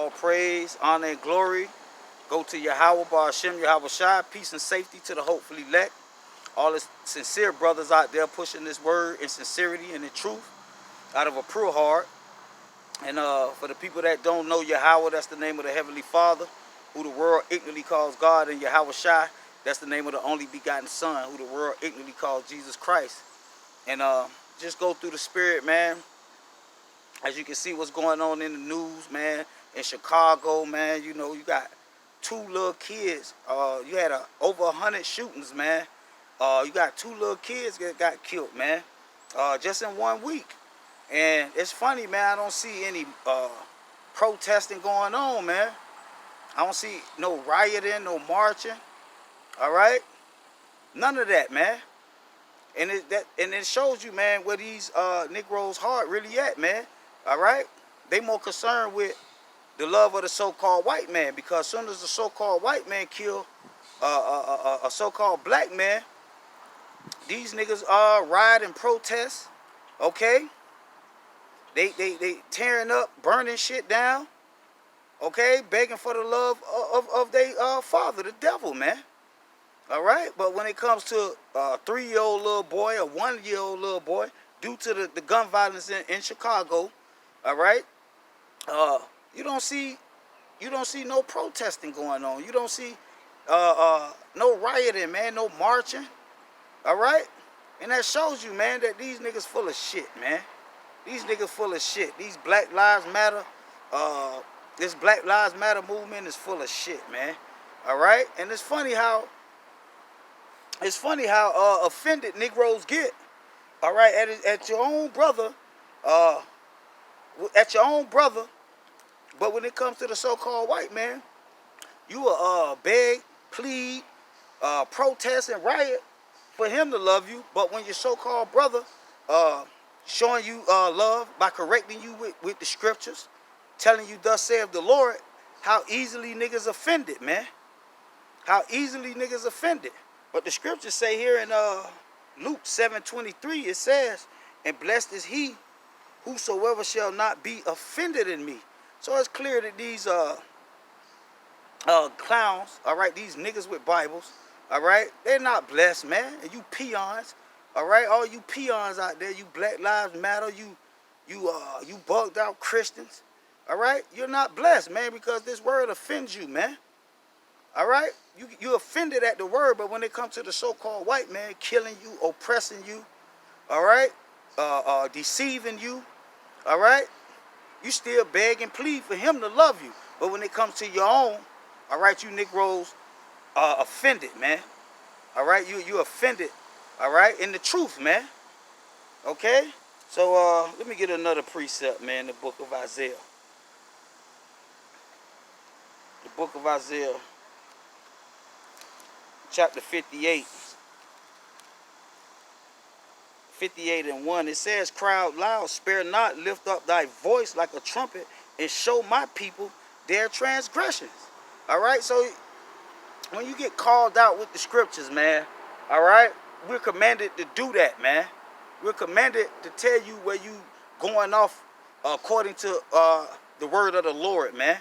All praise, honor, and glory go to Yahweh, Ba'ashem, Yahweh Shai. Peace and safety to the hopefully elect. All the sincere brothers out there pushing this word in sincerity and in truth out of a pure heart. And for the people that don't know Yahweh, that's the name of the Heavenly Father, who the world ignorantly calls God, and Yahweh Shai, that's the name of the only begotten Son, who the world ignorantly calls Jesus Christ. And just go through the spirit, man. As you can see what's going on in the news, man, in Chicago, man, you know, you got 2 little kids. You had over 100 shootings, man. You got 2 little kids that got killed, man, just in 1 week. And it's funny, man, I don't see any protesting going on, man. I don't see no rioting, no marching, all right? None of that, man. And it shows you, man, where these Negroes' heart really at, man. All right? They more concerned with the love of the so-called white man, because as soon as the so-called white man kill a so-called black man, these niggas riot and protest, okay? They tearing up, burning shit down, okay? Begging for the love of their father, the devil, man. All right? But when it comes to a 3-year-old little boy, a 1-year-old little boy, due to the gun violence in Chicago, all right? You don't see no protesting going on. You don't see no rioting, man, no marching. All right? And that shows you, man, that these niggas full of shit, man. These niggas full of shit. These Black Lives Matter, this Black Lives Matter movement is full of shit, man. All right? And it's funny how offended Negroes get. All right, at your own brother, but when it comes to the so-called white man, you will beg, plead, protest, and riot for him to love you. But when your so-called brother showing you love by correcting you with the scriptures, telling you thus saith the Lord, how easily niggas offended, man. How easily niggas offended. But the scriptures say here in Luke 7:23, it says, and blessed is he whosoever shall not be offended in me. So it's clear that these clowns, all right, these niggas with Bibles, all right, they're not blessed, man. And you peons, all right, all you peons out there, you Black Lives Matter, you bugged out Christians, all right, you're not blessed, man, because this word offends you, man. All right, you offended at the word, but when it comes to the so-called white man killing you, oppressing you, all right, deceiving you, all right, you still beg and plead for him to love you. But when it comes to your own, all right, you Negroes are offended, man. All right, you offended, all right, in the truth, man. Okay, so let me get another precept, man. The book of Isaiah. The book of Isaiah, chapter 58. 58:1, it says, cry out loud, spare not, lift up thy voice like a trumpet, and show my people their transgressions. All right, so when you get called out with the scriptures, man, all right, we're commanded to do that, man. We're commanded to tell you where you going off according to the word of the Lord, man.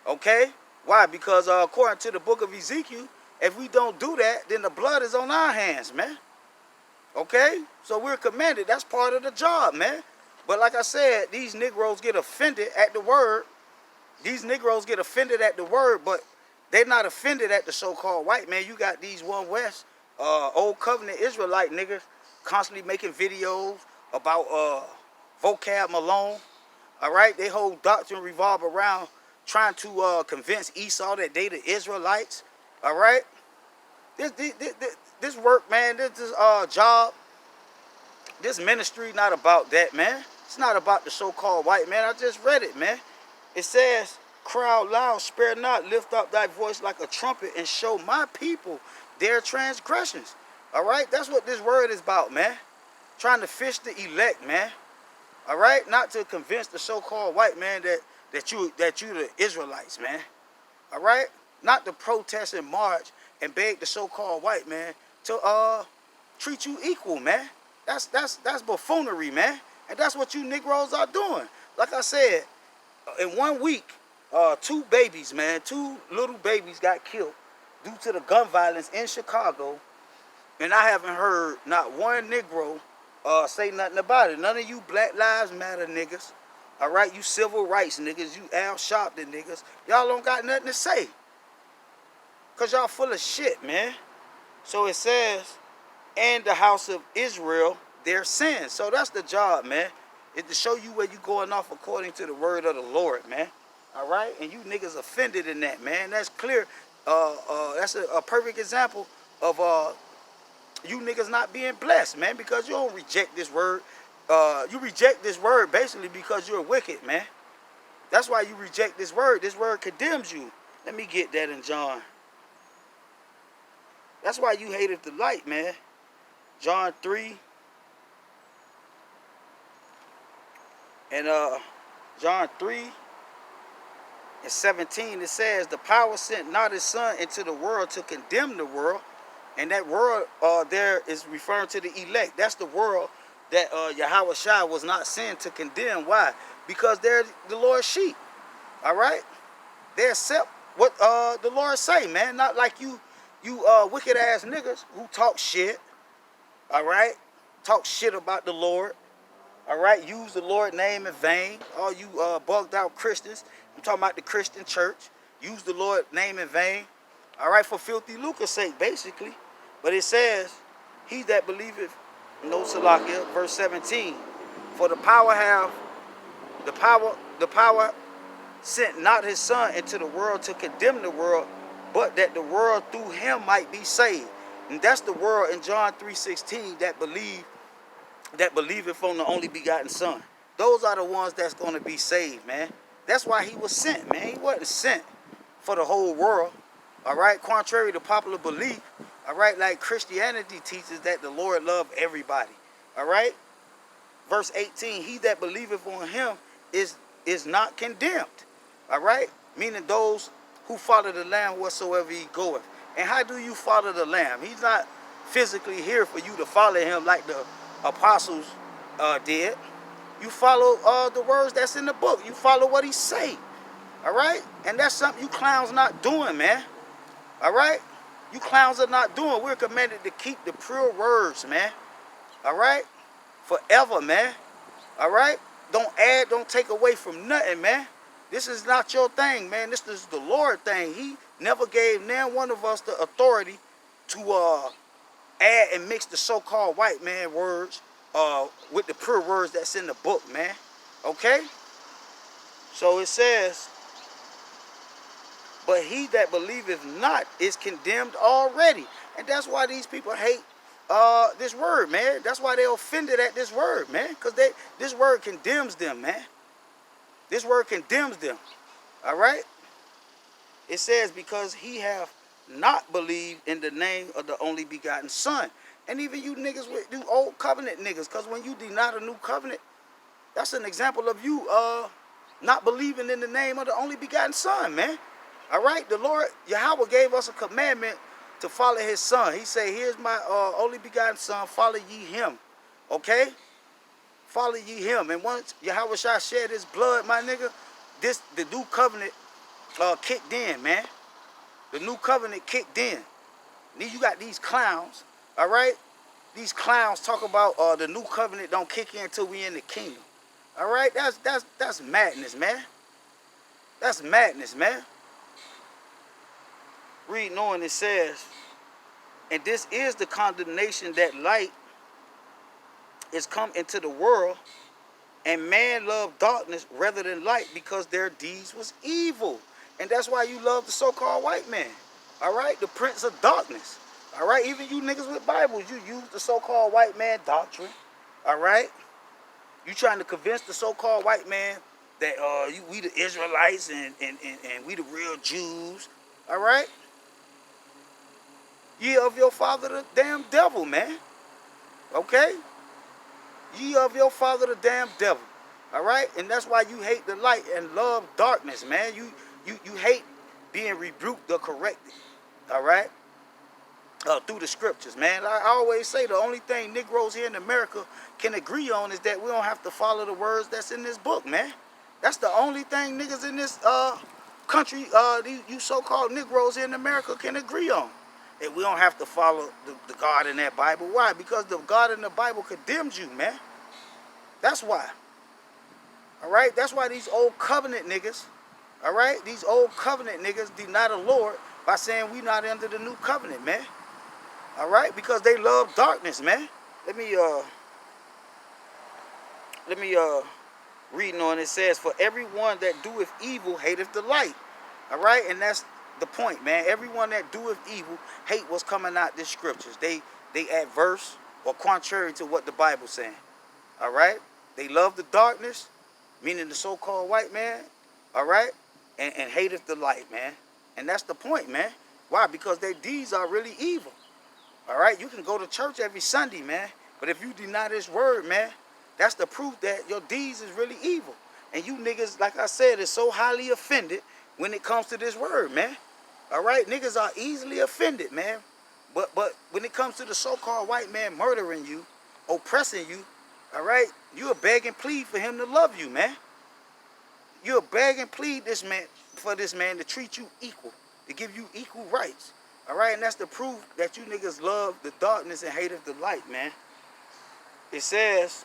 Okay? Why? Because according to the book of Ezekiel, if we don't do that, then the blood is on our hands, man. Okay? So we're commanded. That's part of the job, man. But like I said, these Negroes get offended at the word. These Negroes get offended at the word, but they're not offended at the so-called white man. You got these One West, old covenant Israelite niggas constantly making videos about vocab Malone. All right? They whole doctrine revolve around trying to convince Esau that they the Israelites. All right? This work, man, this job, this ministry not about that, man. It's not about the so-called white man. I just read it, man. It says, cry out loud, spare not, lift up thy voice like a trumpet, and show my people their transgressions. All right? That's what this word is about, man. Trying to fish the elect, man. All right? Not to convince the so-called white man that you the Israelites, man. All right? Not to protest and march and beg the so-called white man to treat you equal, man. That's buffoonery, man. And that's what you Negroes are doing. Like I said, in 1 week, two babies, man, two little babies got killed due to the gun violence in Chicago, and I haven't heard not one Negro say nothing about it. None of you Black Lives Matter niggas, all right, you civil rights niggas, you Al Sharpton niggas, y'all don't got nothing to say, because y'all full of shit, man. So it says, and the house of Israel, their sins. So that's the job, man, is to show you where you going off according to the word of the Lord, man. All right, and you niggas offended in that, man. That's clear. That's a perfect example of you niggas not being blessed, man, because you don't reject this word. You reject this word basically because you're wicked, man. That's why you reject this word. This word condemns you. Let me get that in John. That's why you hated the light, man. John 3 and John 3:17, it says, the power sent not his son into the world to condemn the world. And that world there is referring to the elect. That's the world that Yahweh Shai was not sent to condemn. Why? Because they're the Lord's sheep. All right? They accept what the Lord say, man. Not like you wicked ass niggas who talk shit. All right? Talk shit about the Lord. All right? Use the Lord's name in vain. All you bugged out Christians. I'm talking about the Christian church. Use the Lord's name in vain. All right? For filthy lucre's sake, basically. But it says, he that believeth, no Salakia, verse 17. For the power sent not his son into the world to condemn the world, but that the world through him might be saved. And that's the world in John 3:16 that believeth on the only begotten son. Those are the ones that's going to be saved, man. That's why he was sent, man. He wasn't sent for the whole world. All right, contrary to popular belief. All right, like Christianity teaches that the Lord loved everybody. All right, verse 18, he that believeth on him is not condemned. All right, meaning those who follow the Lamb whatsoever he goeth. And how do you follow the Lamb? He's not physically here for you to follow him like the apostles did. You follow the words that's in the book. You follow what he say. All right, and that's something you clowns not doing, man. All right. You clowns are not doing. We're commanded to keep the pure words, man. All right? Forever, man. All right? Don't add, don't take away from nothing, man. This is not your thing, man. This is the Lord thing. He never gave none one of us the authority to add and mix the so-called white man words with the pure words that's in the book, man. Okay? So it says, but he that believeth not is condemned already. And that's why these people hate this word, man. That's why they're offended at this word, man. Because this word condemns them, man. This word condemns them. All right? It says, because he have not believed in the name of the only begotten son. And even you niggas with you old covenant niggas, because when you deny the new covenant, that's an example of you not believing in the name of the only begotten son, man. All right, the Lord Yahweh gave us a commandment to follow his son. He said, here's my only begotten son, follow ye him. Okay? Follow ye him. And once Yahweh shall shed his blood, my nigga, the new covenant kicked in, man. The new covenant kicked in. Then you got these clowns, all right? These clowns talk about the new covenant don't kick in until we in the kingdom. All right? That's madness, man. That's madness, man. Reading on, it says, and this is the condemnation that light is come into the world, and man loved darkness rather than light because their deeds was evil. And that's why you love the so-called white man. All right? The prince of darkness. All right? Even you niggas with Bibles, you use the so-called white man doctrine. All right? You trying to convince the so-called white man that we the Israelites and we the real Jews. All right? Ye of your father the damn devil, man. Okay? Ye of your father the damn devil. All right? And that's why you hate the light and love darkness, man. You hate being rebuked or corrected. All right? Through the scriptures, man. I always say the only thing Negroes here in America can agree on is that we don't have to follow the words that's in this book, man. That's the only thing niggas in this country, you so-called Negroes in America can agree on. And we don't have to follow the God in that Bible. Why? Because the God in the Bible condemns you, man. That's why. All right? That's why these old covenant niggas, all right? These old covenant niggas deny the Lord by saying we not under the new covenant, man. All right? Because they love darkness, man. Let me reading on it says, for everyone that doeth evil hateth the light. All right? And that's the point, man. Everyone that doeth evil hate what's coming out this scriptures. They adverse or contrary to what the Bible's saying. All right? They love the darkness, meaning the so-called white man, all right? And hateth the light, man. And that's the point, man. Why? Because their deeds are really evil. All right? You can go to church every Sunday, man. But if you deny this word, man, that's the proof that your deeds is really evil. And you niggas, like I said, is so highly offended when it comes to this word, man. All right? Niggas are easily offended, man. But when it comes to the so-called white man murdering you, oppressing you, all right, you'll beg and plead for him to love you, man. You'll beg and plead for this man to treat you equal, to give you equal rights. All right? And that's the proof that you niggas love the darkness and hateth the light, man. It says,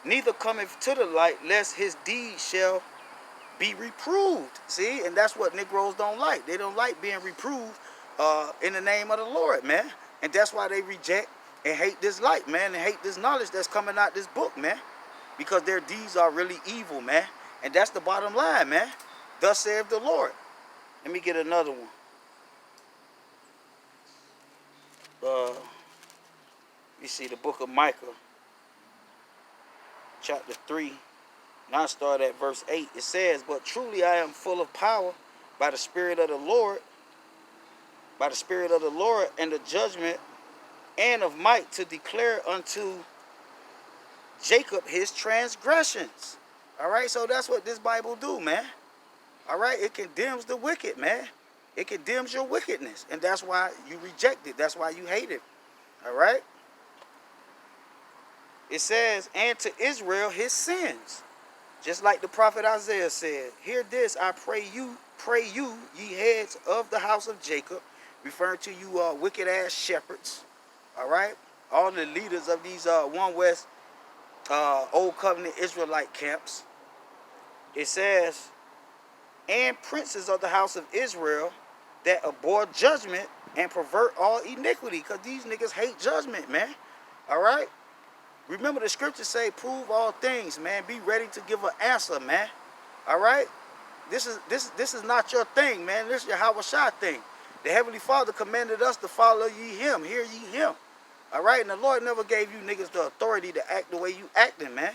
neither cometh to the light, lest his deed shall be reproved. See? And that's what Negroes don't like. They don't like being reproved in the name of the Lord, man. And that's why they reject and hate this light, man, and hate this knowledge that's coming out this book, man. Because their deeds are really evil, man. And that's the bottom line, man. Thus saith the Lord. Let me get another one. You see the book of Micah, chapter 3. Now I start at verse 8. It says, but truly I am full of power by the Spirit of the Lord, by the Spirit of the Lord and the judgment and of might to declare unto Jacob his transgressions. All right, so that's what this Bible do, man. All right, it condemns the wicked, man. It condemns your wickedness, and that's why you reject it. That's why you hate it. All right. It says, and to Israel his sins. Just like the prophet Isaiah said, hear this, I pray you, ye heads of the house of Jacob, referring to you wicked ass shepherds. All right, all the leaders of these One West Old Covenant Israelite camps. It says, and princes of the house of Israel that abhor judgment and pervert all iniquity. Because these niggas hate judgment, man. All right? Remember the scriptures say, prove all things, man. Be ready to give an answer, man. All right? This is not your thing, man. This is your Yahweh thing. The Heavenly Father commanded us to follow ye him. Hear ye him. All right? And the Lord never gave you niggas the authority to act the way you acting, man.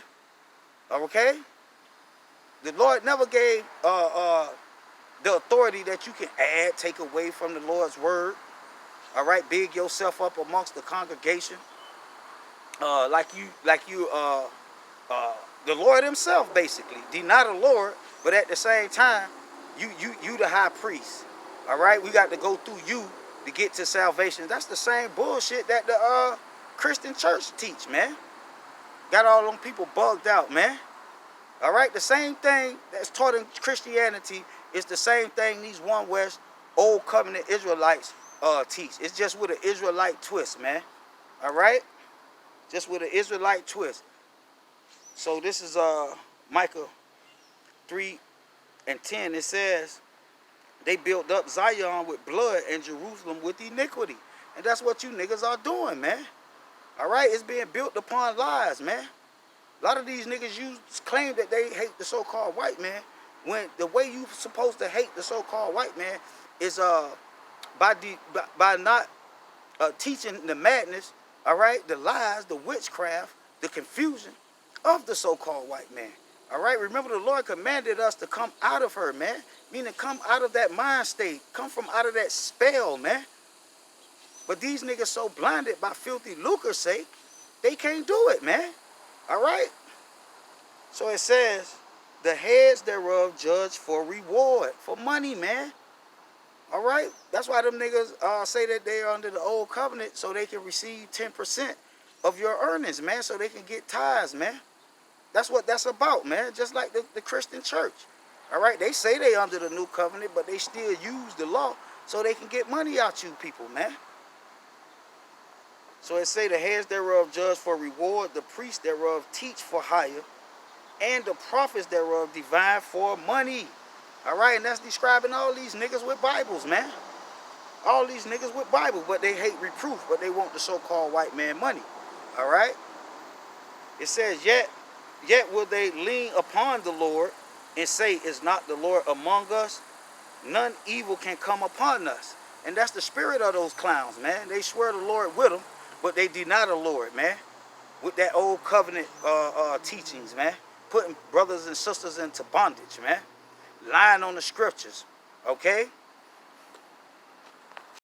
Okay? The Lord never gave the authority that you can add, take away from the Lord's word. All right? Big yourself up amongst the congregation. Like you, the Lord himself, basically. Deny the Lord, but at the same time, you the high priest. All right? We got to go through you to get to salvation. That's the same bullshit that the Christian church teach, man. Got all them people bugged out, man. All right? The same thing that's taught in Christianity is the same thing these One West Old Covenant Israelites teach. It's just with an Israelite twist, man. All right? Just with an Israelite twist. So this is Micah 3:10. It says, they built up Zion with blood and Jerusalem with iniquity. And that's what you niggas are doing, man. All right? It's being built upon lies, man. A lot of these niggas claim that they hate the so-called white man, when the way you supposed to hate the so-called white man is by not teaching the madness, all right, the lies, the witchcraft, the confusion of the so-called white man. All right, remember the Lord commanded us to come out of her, man. Meaning come out of that mind state. Come from out of that spell, man. But these niggas so blinded by filthy lucre's sake, they can't do it, man. All right? So it says, the heads thereof judge for reward, for money, man. All right? That's why them niggas say that they are under the old covenant so they can receive 10% of your earnings, man, so they can get tithes, man. That's what that's about, man, just like the Christian church. All right, they say they under the new covenant, but they still use the law so they can get money out you people, man. So it say the heads thereof judge for reward, the priests thereof teach for hire, and the prophets thereof divine for money. All right, and that's describing all these niggas with Bibles, man. All these niggas with Bible, but they hate reproof, but they want the so-called white man money. All right? It says, yet will they lean upon the Lord and say, is not the Lord among us? None evil can come upon us. And that's the spirit of those clowns, man. They swear the Lord with them, but they deny the Lord, man. With that old covenant teachings, man. Putting brothers and sisters into bondage, man. Lying on the scriptures, okay?